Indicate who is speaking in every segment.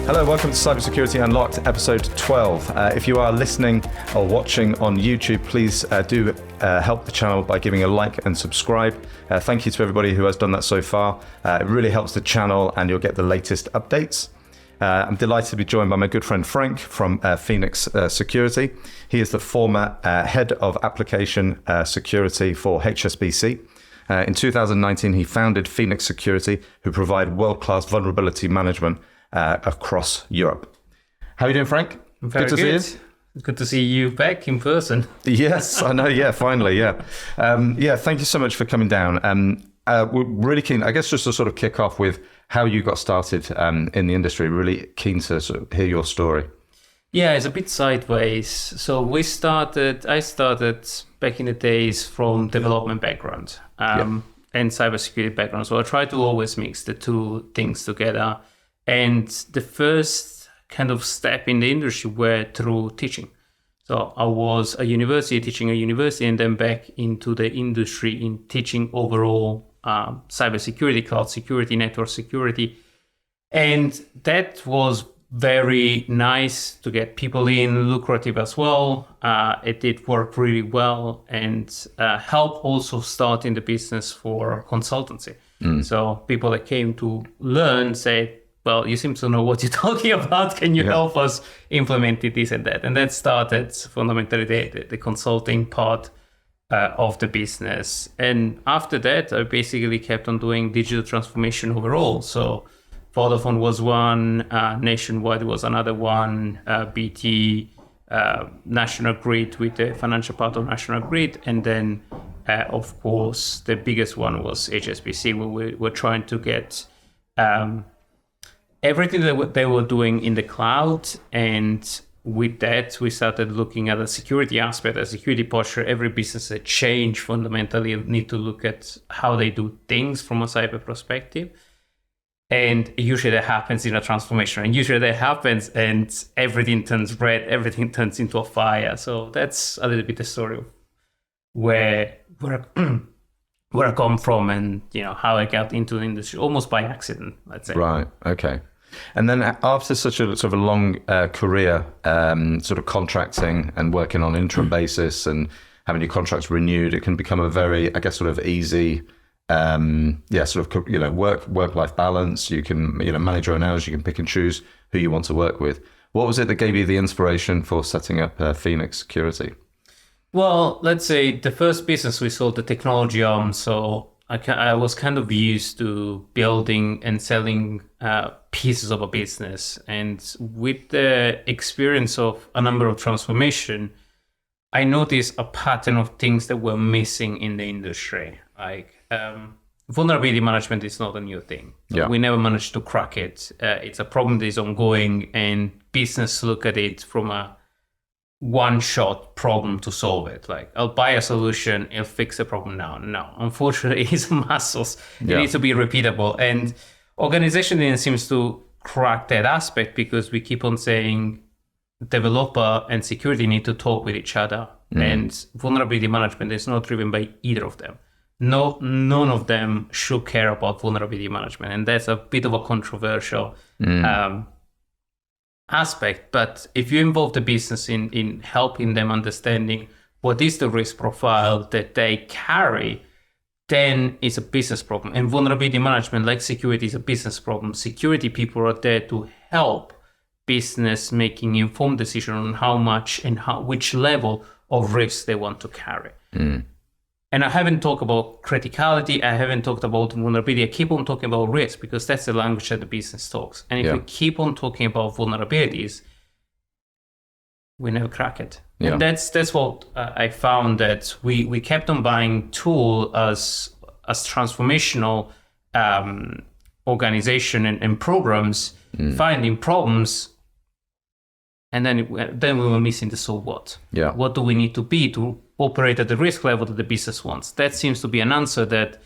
Speaker 1: Hello, welcome to Cybersecurity Unlocked, episode 12. If you are listening or watching on YouTube, please do help the channel by giving a like and subscribe. Thank you to everybody who has done that so far. It really helps the channel and you'll get the latest updates. I'm delighted to be joined by my good friend Frank from Phoenix Security. He is the former head of application security for HSBC. In 2019, he founded Phoenix Security, who provide world-class vulnerability management across Europe. How are you doing, Frank?
Speaker 2: Very
Speaker 1: good to see you.
Speaker 2: It's good to see you back in person.
Speaker 1: Yes, I know. Yeah, finally. Yeah. Thank you so much for coming down. We're really keen, I guess, just to sort of kick off with how you got started in the industry. Really keen to sort of hear your story.
Speaker 2: Yeah, it's a bit sideways. So I started back in the days from development background and cybersecurity background. So I try to always mix the two things together. And the first kind of step in the industry were through teaching. So I was teaching a university, and then back into the industry in teaching overall cybersecurity, cloud security, network security. And that was very nice to get people in, lucrative as well. It did work really well and help also start in the business for consultancy. So people that came to learn said, well, you seem to know what you're talking about. Can you help us implement it, this and that? And that started fundamentally the consulting part of the business. And after that, I basically kept on doing digital transformation overall. So Vodafone was one, Nationwide was another one, BT, National Grid with the financial part of National Grid. And then, of course, the biggest one was HSBC, where we were trying to get everything that they were doing in the cloud. And with that, we started looking at the security aspect, a security posture. Every business that change fundamentally need to look at how they do things from a cyber perspective. And usually that happens in a transformation. And usually that happens and everything turns red, everything turns into a fire. So that's a little bit the story of where I come from and how I got into the industry, almost by accident, let's say.
Speaker 1: Right. Okay. And then after such a sort of a long career, sort of contracting and working on interim basis and having your contracts renewed, it can become a very, I guess, sort of easy, work-life balance. You can, manage your own hours. You can pick and choose who you want to work with. What was it that gave you the inspiration for setting up Phoenix Security? Well,
Speaker 2: let's say the first business we sold the technology arm. So I was kind of used to building and selling pieces of a business. And with the experience of a number of transformation, I noticed a pattern of things that were missing in the industry. Like vulnerability management is not a new thing.
Speaker 1: Yeah.
Speaker 2: We never managed to crack it. It's a problem that is ongoing, and business look at it from a one-shot problem to solve it. Like, I'll buy a solution, it'll fix the problem now. No, unfortunately, it's muscles. It needs to be repeatable. And organization then seems to crack that aspect because we keep on saying developer and security need to talk with each other. And vulnerability management is not driven by either of them. No, none of them should care about vulnerability management. And that's a bit of a controversial aspect. But if you involve the business in helping them understanding what is the risk profile that they carry, then it's a business problem. And vulnerability management, like security, is a business problem. Security people are there to help business making informed decision on how much and which level of risk they want to carry. And I haven't talked about criticality. I haven't talked about vulnerability. I keep on talking about risk because that's the language that the business talks. And if we keep on talking about vulnerabilities, we never crack it. Yeah. And that's what I found, that we kept on buying tool as transformational organization and programs, finding problems, and then we were missing the so what. Yeah. What do we need to be to operate at the risk level that the business wants? That seems to be an answer that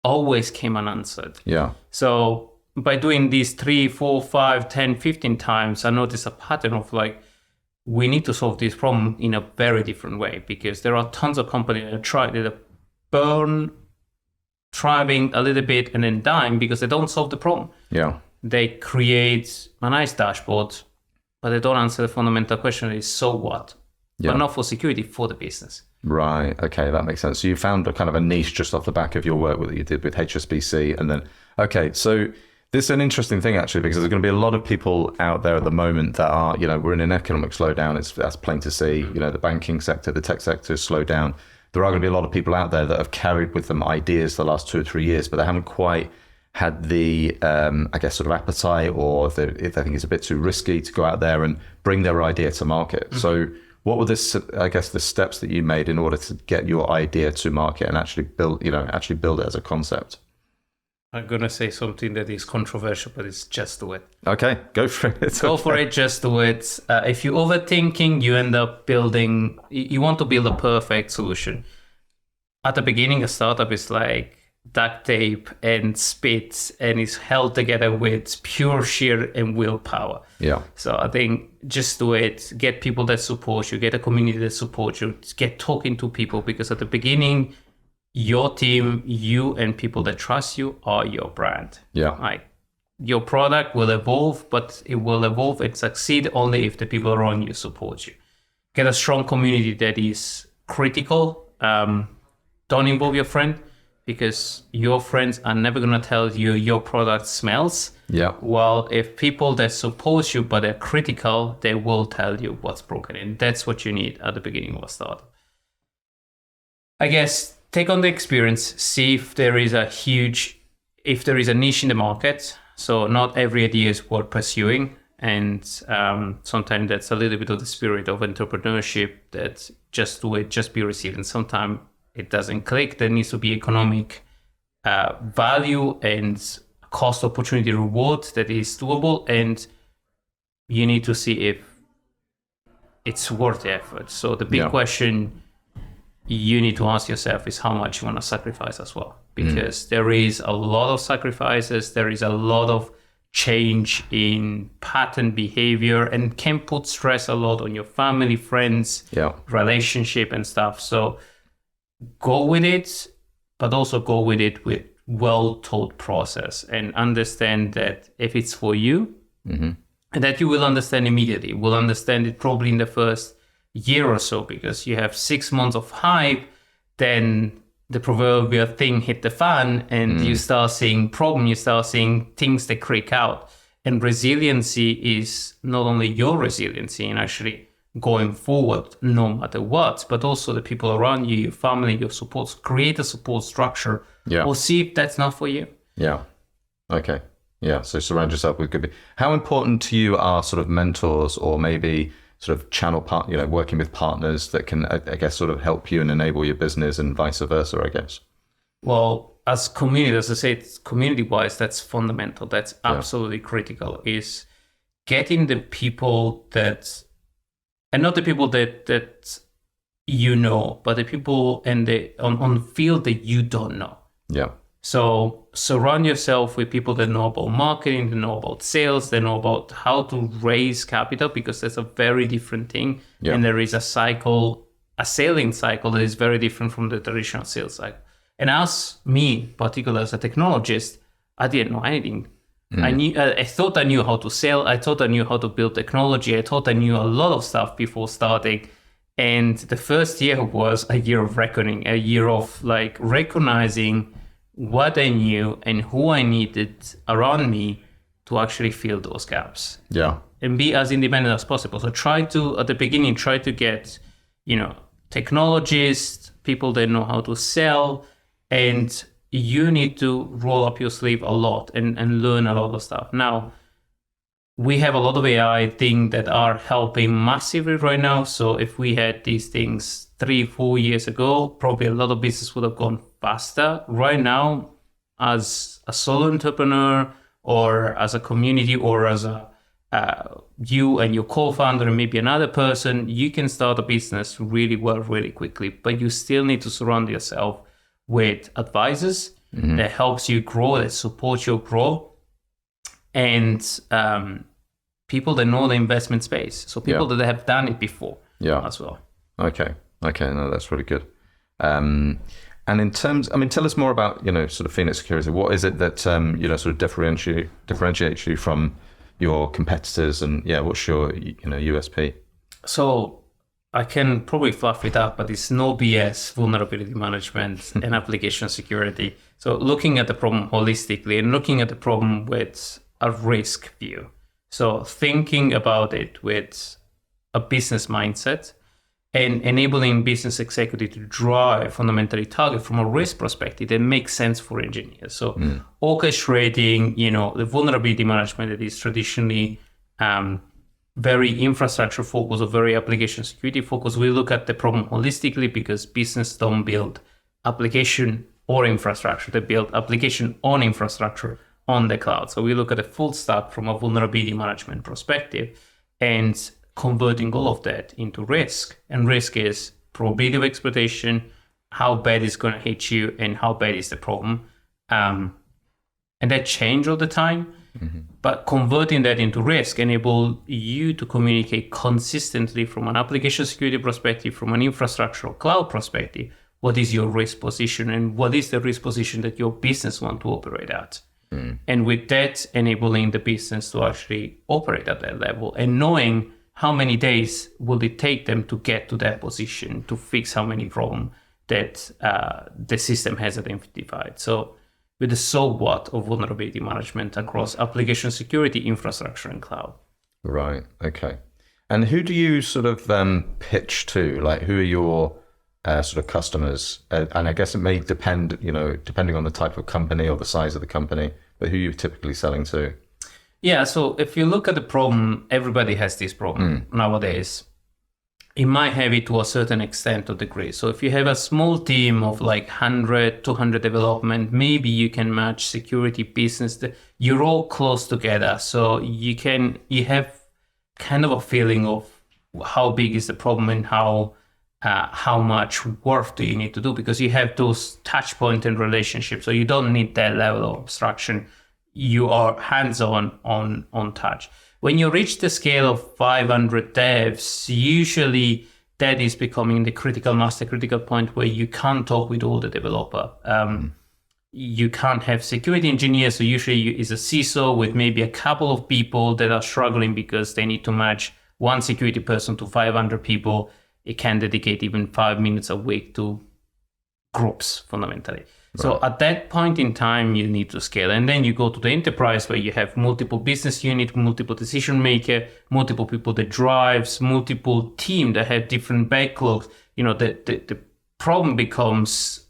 Speaker 2: always came unanswered.
Speaker 1: Yeah.
Speaker 2: So by doing these 3, 4, 5, 10, 15 times, I noticed a pattern of like, we need to solve this problem in a very different way, because there are tons of companies that burn, thriving a little bit and then dying because they don't solve the problem.
Speaker 1: Yeah.
Speaker 2: they create a nice dashboard, but they don't answer the fundamental question is, so what?
Speaker 1: Yeah.
Speaker 2: But not for security, for the business.
Speaker 1: Right. Okay, that makes sense. So you found a kind of a niche just off the back of your work that you did with HSBC, and then so this is an interesting thing actually, because there's going to be a lot of people out there at the moment that are, we're in an economic slowdown. That's plain to see. The banking sector, the tech sector has slowed down. There are going to be a lot of people out there that have carried with them ideas the last 2 or 3 years, but they haven't quite had the, sort of appetite, or if they think it's a bit too risky to go out there and bring their idea to market. Mm-hmm. So what were the steps that you made in order to get your idea to market and actually build it as a concept?
Speaker 2: I'm going to say something that is controversial, but it's just do it.
Speaker 1: Okay, go for it.
Speaker 2: Go for it, just do it. If you're overthinking, you end up you want to build a perfect solution. At the beginning, a startup is like duct tape and spit, and is held together with pure sheer and willpower.
Speaker 1: Yeah.
Speaker 2: So I think just do it, get people that support you, get a community that supports you, get talking to people, because at the beginning, your team, you and people that trust you are your brand.
Speaker 1: Yeah.
Speaker 2: Like, your product will evolve, but it will evolve and succeed only if the people around you support you. Get a strong community that is critical. Don't involve your friend, because your friends are never going to tell you your product smells.
Speaker 1: Yeah.
Speaker 2: Well, if people that support you but they're critical, they will tell you what's broken. And that's what you need at the beginning of a startup. I guess take on the experience, see if there is a niche in the market. So not every idea is worth pursuing. And sometimes that's a little bit of the spirit of entrepreneurship, that just do it, just be received. And sometimes it doesn't click. There needs to be economic value and cost opportunity reward that is doable, and you need to see if it's worth the effort. So the big question you need to ask yourself is how much you want to sacrifice as well, because there is a lot of sacrifices, there is a lot of change in pattern behavior, and can put stress a lot on your family, friends, relationship and stuff. So go with it, but also go with it with well-thought process, and understand that if it's for you, and that you will understand immediately. We'll understand it probably in the first year or so, because you have 6 months of hype, then the proverbial thing hit the fan, and you start seeing problems, you start seeing things that creak out. And resiliency is not only your resiliency in actually going forward no matter what, but also the people around you, your family, your supports. Create a support structure, or see if that's not for you. Yeah.
Speaker 1: Okay. Yeah. So surround yourself with good people. How important to you are sort of mentors, or maybe sort of channel working with partners that can, I guess, sort of help you and enable your business, and vice versa, I guess?
Speaker 2: Well, as community, as I said, community-wise, that's fundamental. That's absolutely critical, is getting the people that, and not the people that but the people on field that you don't know. Yeah. So surround yourself with people that know about marketing, that know about sales, that know about how to raise capital, because that's a very different thing. Yeah. And there is a selling cycle that is very different from the traditional sales cycle. And as me, particularly as a technologist, I didn't know anything. I thought I knew how to sell. I thought I knew how to build technology. I thought I knew a lot of stuff before starting. And the first year was a year of reckoning, a year of like recognizing what I knew and who I needed around me to actually fill those gaps. Yeah. And be as independent as possible. So at the beginning, try to get, technologists, people that know how to sell, and you need to roll up your sleeve a lot and learn a lot of stuff. Now, we have a lot of AI things that are helping massively right now. So if we had these things 3-4 years ago, probably a lot of business would have gone faster. Right now, as a solo entrepreneur, or as a community, or as you and your co-founder and maybe another person, you can start a business really well, really quickly. But you still need to surround yourself with advisors that helps you grow, that support your growth, and people that know the investment space. So people that have done it before as well.
Speaker 1: Okay. No, that's really good. And And in terms, tell us more about, sort of Phoenix Security. What is it that, sort of differentiates you from your competitors, and what's your, USP?
Speaker 2: So I can probably fluff it up, but it's no BS vulnerability management and application security. So looking at the problem holistically and looking at the problem with a risk view. So thinking about it with a business mindset and enabling business executive to drive fundamentally target from a risk perspective that makes sense for engineers. So orchestrating, the vulnerability management that is traditionally very infrastructure focused or very application security focused. We look at the problem holistically because business don't build application or infrastructure. They build application on infrastructure on the cloud. So we look at the full stack from a vulnerability management perspective and converting all of that into risk. And risk is probability of exploitation, how bad it's going to hit you, and how bad is the problem. And that change all the time. Mm-hmm. But converting that into risk enable you to communicate consistently from an application security perspective, from an infrastructure or cloud perspective, what is your risk position and what is the risk position that your business want to operate at. And with that, enabling the business to actually operate at that level and knowing how many days will it take them to get to that position to fix how many problems that the system has identified. So with the so what of vulnerability management across application security, infrastructure, and cloud.
Speaker 1: Right. Okay. And who do you sort of pitch to? Like, who are your sort of customers? And I guess it may depend, depending on the type of company or the size of the company, but who are you typically selling to?
Speaker 2: Yeah. So if you look at the problem, everybody has this problem nowadays. It might have it to a certain extent or degree. So if you have a small team of like 100, 200 development, maybe you can match security, business. You're all close together. So you have kind of a feeling of how big is the problem and how much work do you need to do, because you have those touch point and relationships. So you don't need that level of abstraction. You are hands-on on touch. When you reach the scale of 500 devs, usually that is becoming the critical mass, the critical point where you can't talk with all the developer. You can't have security engineers, so usually is a CISO with maybe a couple of people that are struggling because they need to match one security person to 500 people. It can dedicate even 5 minutes a week to groups, fundamentally. Right. So at that point in time, you need to scale. And then you go to the enterprise where you have multiple business units, multiple decision maker, multiple people that drives, multiple team that have different backlogs. The problem becomes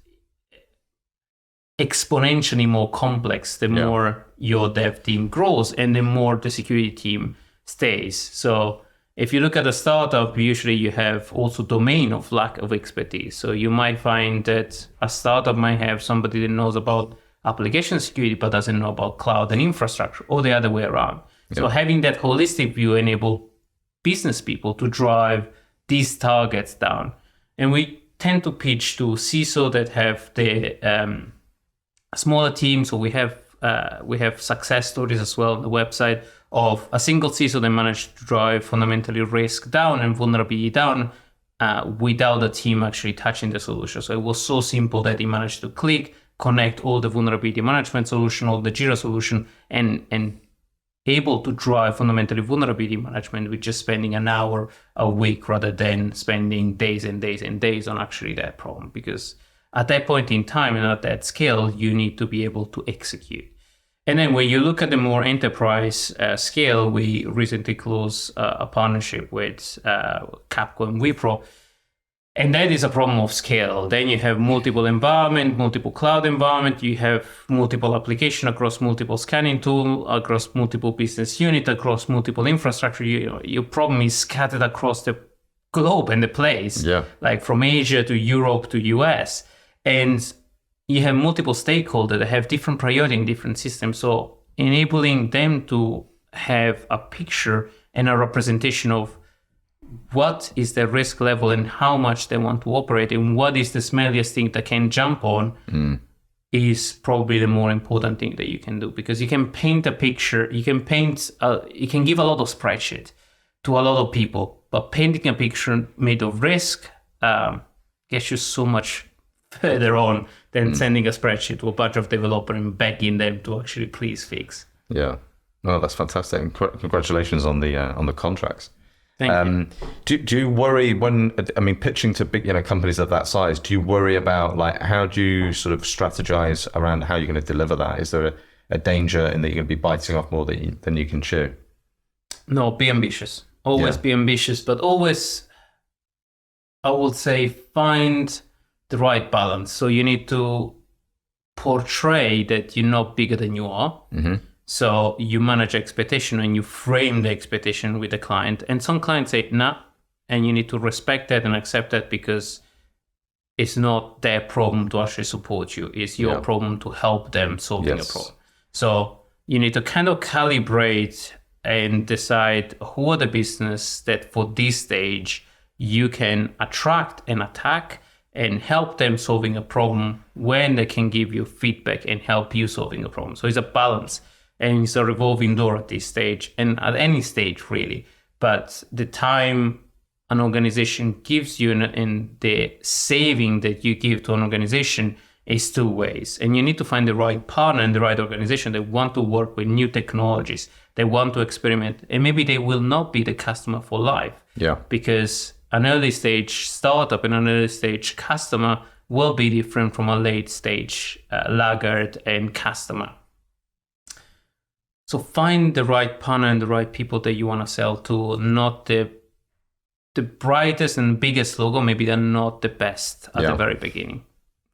Speaker 2: exponentially more complex the more your dev team grows and the more the security team stays. So if you look at a startup, usually you have also domain of lack of expertise. So you might find that a startup might have somebody that knows about application security but doesn't know about cloud and infrastructure, or the other way around. So having that holistic view enable business people to drive these targets down. And we tend to pitch to CISO that have the smaller teams. So we have success stories as well on the website of a single CISO that managed to drive fundamentally risk down and vulnerability down without the team actually touching the solution. So it was so simple that he managed to connect all the vulnerability management solution, all the Jira solution, and able to drive fundamentally vulnerability management with just spending an hour a week rather than spending days and days and days on actually that problem. Because at that point in time and at that scale, you need to be able to execute. And then when you look at the more enterprise scale, we recently closed a partnership with Capco and Wipro. And that is a problem of scale. Then you have multiple environment, multiple cloud environment. You have multiple application across multiple scanning tool, across multiple business unit, across multiple infrastructure. Your problem is scattered across the globe and the place, like from Asia to Europe to US. And you have multiple stakeholders that have different priority in different systems. So enabling them to have a picture and a representation of what is the risk level and how much they want to operate and what is the smelliest thing that can jump on is probably the more important thing that you can do, because you can paint a picture, you can give a lot of spreadsheet to a lot of people, but painting a picture made of risk gets you so much further on than sending a spreadsheet to a bunch of developers and begging them to actually please fix.
Speaker 1: Yeah. No, that's fantastic. And congratulations on the contracts.
Speaker 2: Thank you.
Speaker 1: Do you worry when, I mean, pitching to big, companies of that size, do you worry about like, how do you sort of strategize around how you're going to deliver that? Is there a danger in that you're going to be biting off more than you can chew?
Speaker 2: No, be ambitious. Always be ambitious, but always, I would say, find the right balance. So you need to portray that you're not bigger than you are. Mm-hmm. So you manage expectation and you frame the expectation with the client. And some clients say, nah, and you need to respect that and accept that, because it's not their problem to actually support you. It's your problem to help them solving a problem. So you need to kind of calibrate and decide who are the business that for this stage you can attract and attack and help them solving a problem when they can give you feedback and help you solving a problem. So it's a balance. And it's a revolving door at this stage, and at any stage really. But the time an organization gives you and the saving that you give to an organization is two ways. And you need to find the right partner and the right organization that want to work with new technologies. They want to experiment, and maybe they will not be the customer for life. Yeah. Because an early stage startup and an early stage customer will be different from a late stage laggard and customer. So find the right partner and the right people that you want to sell to, not the brightest and biggest logo. Maybe they're not the best at the very beginning.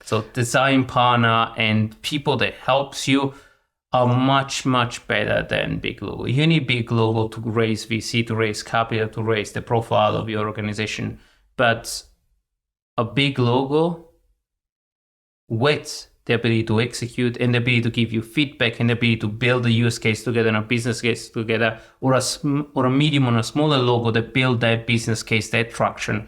Speaker 2: So design partner and people that helps you are much, much better than big logo. You need big logo to raise VC, to raise capital, to raise the profile of your organization. But a big logo with the ability to execute and the ability to give you feedback and the ability to build a use case together and a business case together, or a medium or a smaller logo that build that business case, that traction,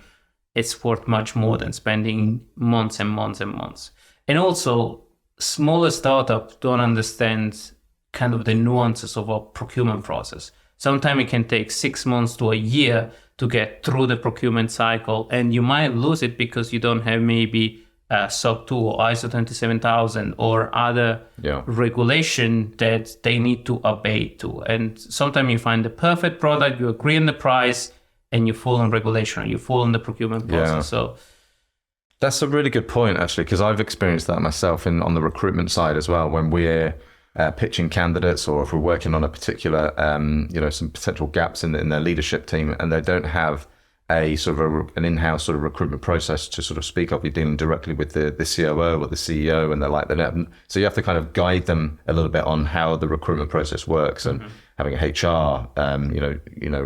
Speaker 2: it's worth much more than spending months and months and months. And also, smaller startups don't understand kind of the nuances of a procurement process. Sometimes it can take 6 months to a year to get through the procurement cycle, and you might lose it because you don't have maybe SOC 2 or ISO 27000 or other regulation that they need to obey to. And sometimes you find the perfect product, you agree on the price, and you fall on regulation, or you fall on the procurement process. So
Speaker 1: that's a really good point, actually, because I've experienced that myself on the recruitment side as well. When we're pitching candidates, or if we're working on a particular, some potential gaps in their leadership team, and they don't have a sort of an in-house sort of recruitment process to sort of speak up. You're dealing directly with the COO or the CEO, and they're like, so you have to kind of guide them a little bit on how the recruitment process works, and having a HR,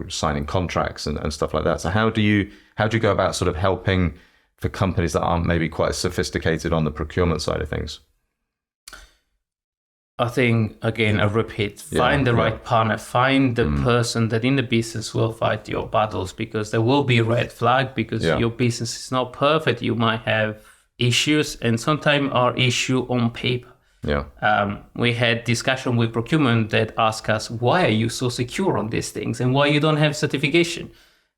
Speaker 1: signing contracts and stuff like that. So how do you go about sort of helping for companies that aren't maybe quite as sophisticated on the procurement side of things?
Speaker 2: I think, again, I repeat, find the right partner, find the person that in the business will fight your battles, because there will be a red flag, because your business is not perfect. You might have issues, and sometimes are issue on paper. We had discussion with procurement that ask us, why are you so secure on these things and why you don't have certification?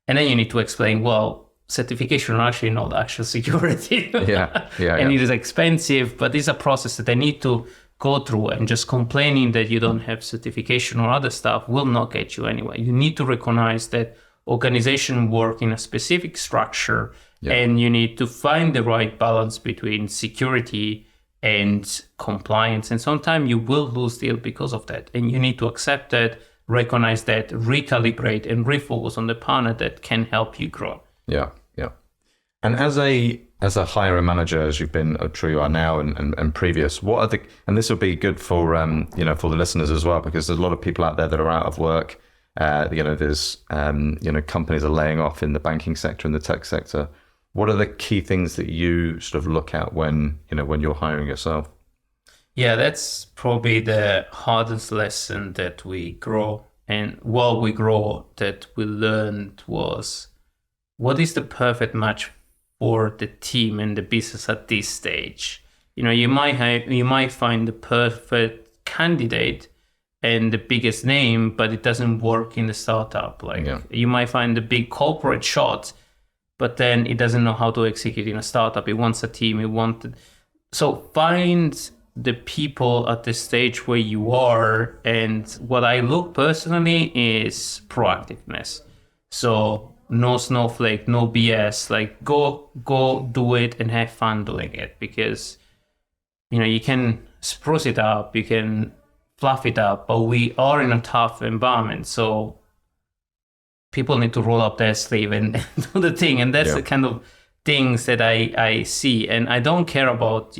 Speaker 2: And then you need to explain, well, certification are actually not actual security. And it is expensive, but it's a process that they need to go through, and just complaining that you don't have certification or other stuff will not get you anywhere. You need to recognize that organization work in a specific structure, and you need to find the right balance between security and compliance. And sometimes you will lose deal because of that. And you need to accept that, recognize that, recalibrate, and refocus on the partner that can help you grow.
Speaker 1: And as a hiring manager, as you've been, or true you are now and previous, what are and this will be good for for the listeners as well, because there's a lot of people out there that are out of work. There's companies are laying off in the banking sector and the tech sector. What are the key things that you sort of look at when you're hiring yourself?
Speaker 2: Yeah, that's probably the hardest lesson that we grow. And while we grow, that we learned was, what is the perfect match for the team and the business at this stage? You might find the perfect candidate and the biggest name, but it doesn't work in the startup. You might find the big corporate shot, but then it doesn't know how to execute in a startup. It wants a team. So find the people at the stage where you are. And what I look personally is proactiveness. So no snowflake, no BS, like go do it and have fun doing it, because, you can spruce it up, you can fluff it up, but we are in a tough environment. So people need to roll up their sleeve and do the thing. And that's the kind of things that I see. And I don't care about,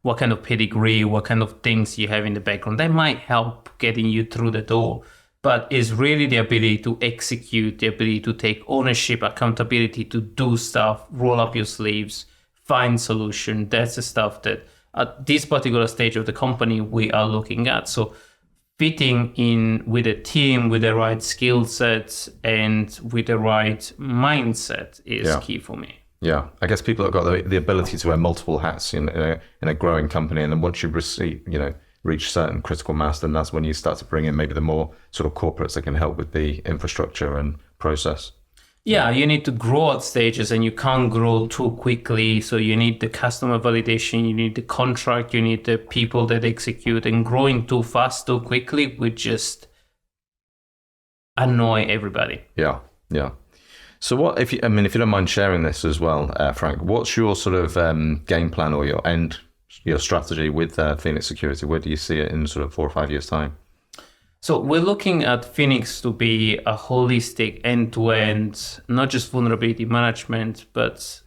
Speaker 2: what kind of pedigree, what kind of things you have in the background. That might help getting you through the door. But it's really the ability to execute, the ability to take ownership, accountability, to do stuff, roll up your sleeves, find solution. That's the stuff that at this particular stage of the company we are looking at. So fitting in with a team with the right skill sets and with the right mindset is key for me.
Speaker 1: Yeah, I guess people have got the ability to wear multiple hats in a growing company, and then once you reach certain critical mass, then that's when you start to bring in maybe the more sort of corporates that can help with the infrastructure and process.
Speaker 2: Yeah, you need to grow at stages, and you can't grow too quickly. So you need the customer validation, you need the contract, you need the people that execute. And growing too fast, too quickly would just annoy everybody.
Speaker 1: Yeah. So what if you don't mind sharing this as well, Frank? What's your sort of game plan or your strategy with Phoenix Security? Where do you see it in sort of 4 or 5 years' time?
Speaker 2: So we're looking at Phoenix to be a holistic end-to-end, not just vulnerability management, but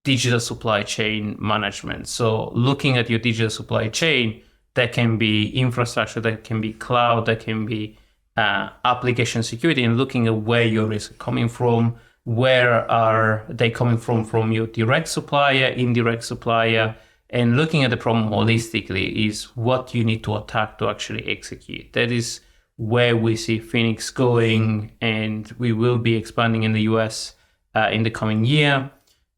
Speaker 2: digital supply chain management. So looking at your digital supply chain, that can be infrastructure, that can be cloud, that can be application security, and looking at where your risk is coming from, where are they coming from your direct supplier, indirect supplier, and looking at the problem holistically is what you need to attack to actually execute. That is where we see Phoenix going, and we will be expanding in the US in the coming year.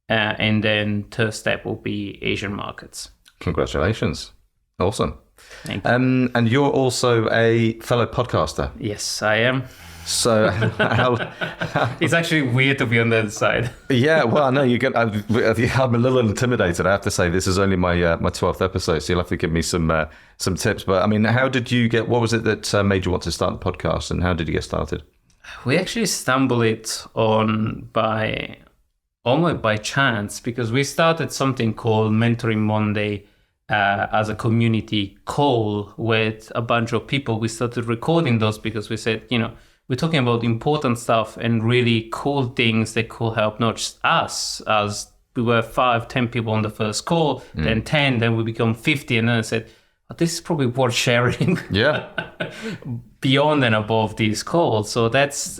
Speaker 2: And then third step will be Asian markets. Congratulations.
Speaker 1: Awesome.
Speaker 2: Thank you.
Speaker 1: And you're also a fellow podcaster.
Speaker 2: Yes, I am.
Speaker 1: So
Speaker 2: it's actually weird to be on the other side.
Speaker 1: Yeah, well, no, I'm a little intimidated. I have to say, this is only my 12th episode, so you'll have to give me some tips. But I mean, what was it that made you want to start the podcast, and how did you get started?
Speaker 2: We actually stumbled it on almost by chance, because we started something called Mentoring Monday as a community call with a bunch of people. We started recording those because we said, we're talking about important stuff and really cool things that could help not just us, as we were 5-10 people on the first call, then 10, then we become 50, and then I said, this is probably worth sharing.
Speaker 1: Yeah.
Speaker 2: Beyond and above these calls. So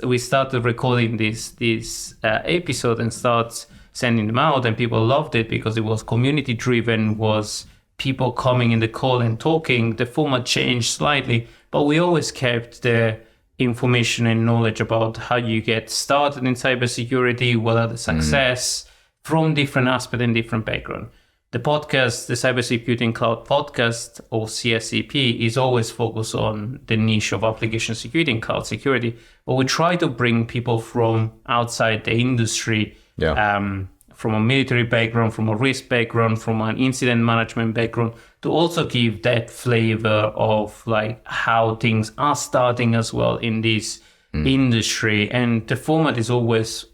Speaker 2: we started recording this episode and start sending them out, and people loved it because it was community driven, was people coming in the call and talking. The format changed slightly, but we always kept the information and knowledge about how you get started in cybersecurity, what are the success from different aspects and different background. The podcast, the Cybersecurity and Cloud Podcast, or CSCP, is always focused on the niche of application security and cloud security, but we try to bring people from outside the industry, from a military background, from a risk background, from an incident management background, to also give that flavor of like how things are starting as well in this industry. And the format is always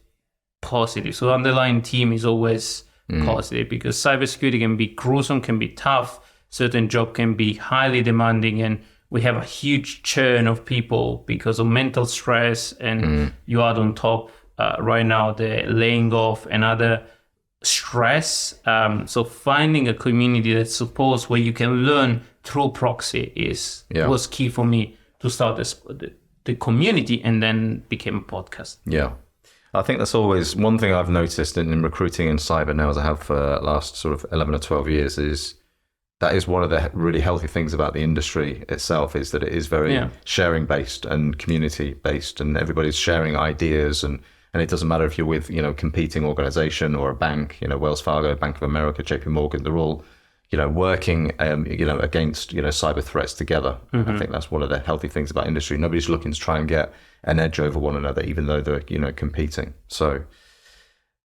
Speaker 2: positive. So the underlying theme is always positive, because cybersecurity can be gruesome, can be tough. Certain job can be highly demanding, and we have a huge churn of people because of mental stress. And you add on top right now the laying off and other stress. So finding a community that supports, where you can learn through proxy was key for me to start the community, and then became a podcast.
Speaker 1: Yeah. I think that's always one thing I've noticed in recruiting in cyber now, as I have for the last sort of 11 or 12 years, is that is one of the really healthy things about the industry itself, is that it is very sharing based and community based, and everybody's sharing ideas, and it doesn't matter if you're with, competing organization or a bank, Wells Fargo, Bank of America, JP Morgan, they're all, working, against, cyber threats together. I think that's one of the healthy things about industry. Nobody's looking to try and get an edge over one another, even though they're, competing. So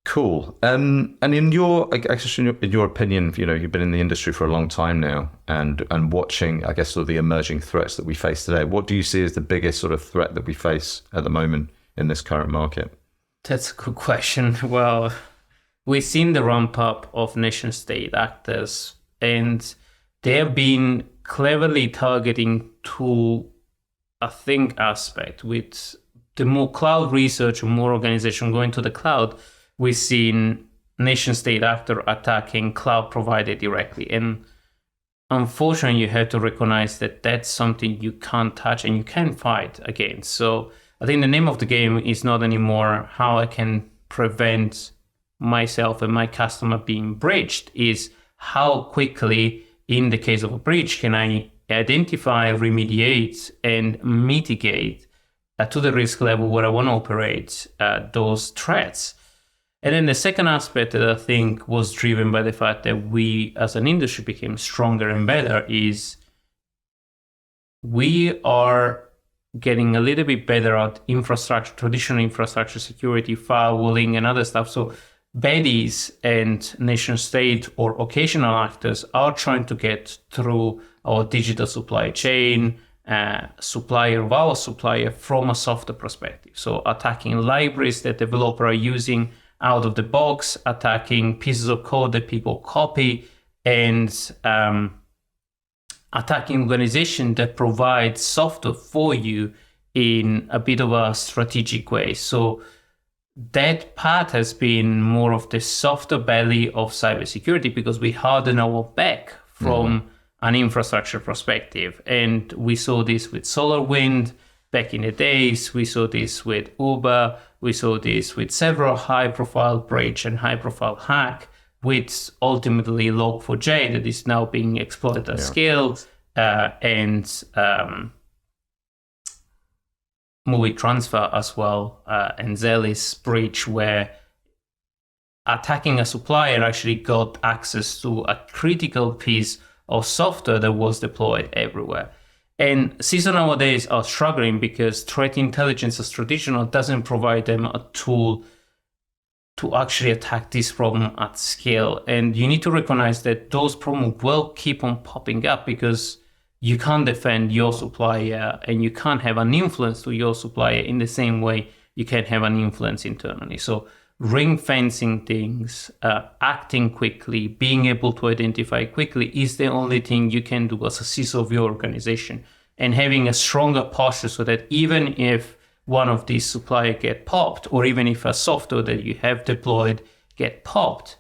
Speaker 1: cool. And in your opinion, you've been in the industry for a long time now, and watching, I guess, sort of the emerging threats that we face today. What do you see as the biggest sort of threat that we face at the moment in this current market?
Speaker 2: That's a good question. Well, we've seen the ramp up of nation state actors, and they have been cleverly targeting to, I think, aspect with the more cloud research and more organization going to the cloud. We've seen nation state actor attacking cloud provider directly. And unfortunately, you have to recognize that that's something you can't touch and you can't fight against. So I think the name of the game is not anymore how I can prevent myself and my customer being breached, is how quickly, in the case of a breach, can I identify, remediate, and mitigate to the risk level where I want to operate those threats. And then the second aspect that I think was driven by the fact that we as an industry became stronger and better is we are getting a little bit better at infrastructure, traditional infrastructure security, firewalling, and other stuff. So baddies and nation state or occasional actors are trying to get through our digital supply chain, supplier of our supplier from a software perspective. So attacking libraries that developers are using out of the box, attacking pieces of code that people copy, and attacking organizations that provide software for you in a bit of a strategic way. So that part has been more of the softer belly of cybersecurity because we harden our back from an infrastructure perspective. And we saw this with SolarWind back in the days. We saw this with Uber. We saw this with several high-profile breach and high-profile hack, with ultimately Log4j that is now being exploited at scale, and Movie Transfer as well, and Zelis breach, where attacking a supplier actually got access to a critical piece of software that was deployed everywhere. And CISO nowadays are struggling because threat intelligence as traditional doesn't provide them a tool to actually attack this problem at scale. And you need to recognize that those problems will keep on popping up because you can't defend your supplier and you can't have an influence to your supplier in the same way you can have an influence internally. So ring fencing things, acting quickly, being able to identify quickly is the only thing you can do as a CISO of your organization, and having a stronger posture so that even if one of these suppliers get popped, or even if a software that you have deployed get popped,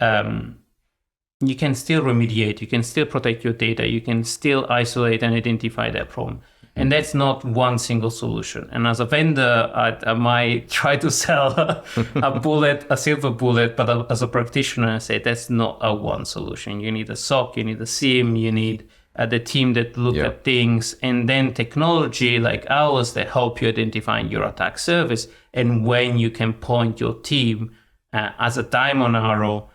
Speaker 2: you can still remediate, you can still protect your data, you can still isolate and identify that problem. And that's not one single solution. And as a vendor, I might try to sell a silver bullet, but as a practitioner, I say that's not a one solution. You need a SOC, you need a SIEM, you need the team that look at things, and then technology like ours that help you identify your attack surface, and when you can point your team as a diamond arrow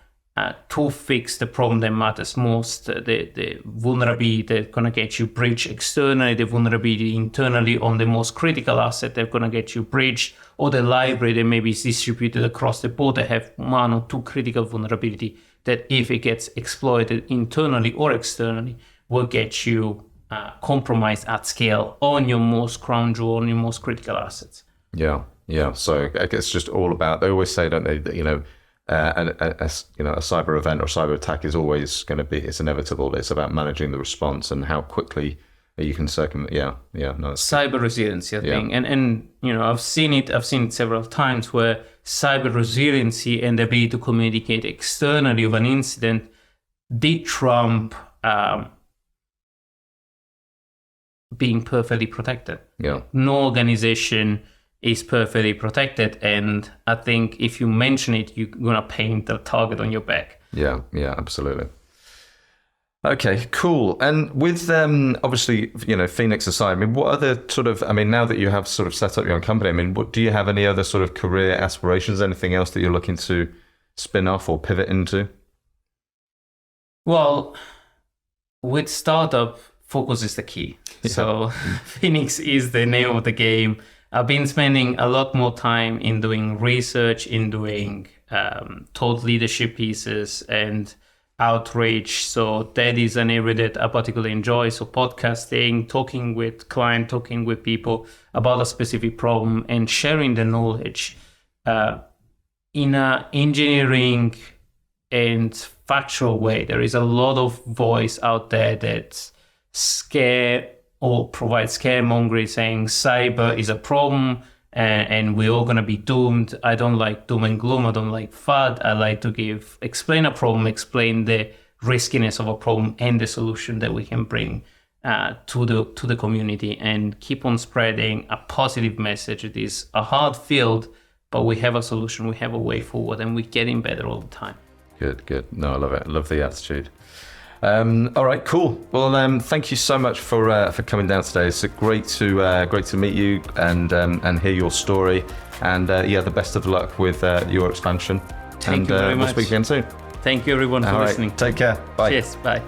Speaker 2: to fix the problem that matters most, the vulnerability that's going to get you breached externally, the vulnerability internally on the most critical asset that's going to get you breached, or the library that maybe is distributed across the board that have one or two critical vulnerability that if it gets exploited internally or externally will get you compromised at scale on your most crown jewel, on your most critical assets.
Speaker 1: Yeah. So I guess it's just all about, they always say, don't they, that, a cyber event or cyber attack is always going to be, it's inevitable. It's about managing the response and how quickly you can circumvent.
Speaker 2: Cyber resiliency, I think. And I've seen it several times where cyber resiliency and the ability to communicate externally of an incident did trump being perfectly protected. No organization is perfectly protected, and I think if you mention it, you're gonna paint the target on your back.
Speaker 1: Yeah, absolutely. Okay, cool. And with obviously, Phoenix aside, I mean, what other sort of, now that you have sort of set up your own company, what do you have any other sort of career aspirations? Anything else that you're looking to spin off or pivot into?
Speaker 2: Well, with startup, focus is the key. Yeah. So Phoenix is the name of the game. I've been spending a lot more time in doing research, in doing thought leadership pieces and outreach. So that is an area that I particularly enjoy. So podcasting, talking with clients, talking with people about a specific problem and sharing the knowledge in an engineering and factual way. There is a lot of voice out there that scare or provide scaremongering, saying cyber is a problem and we're all going to be doomed. I don't like doom and gloom. I don't like FUD. I like to explain a problem, explain the riskiness of a problem and the solution that we can bring to the community, and keep on spreading a positive message. It is a hard field, but we have a solution, we have a way forward, and we're getting better all the time. Good.
Speaker 1: No, I love it. I love the attitude. All right, cool. Well, thank you so much for coming down today. It's great to meet you and hear your story. And the best of luck with your expansion.
Speaker 2: Thank you very much.
Speaker 1: We'll speak again soon.
Speaker 2: Thank you, everyone, for listening.
Speaker 1: Take care. Bye.
Speaker 2: Yes, bye.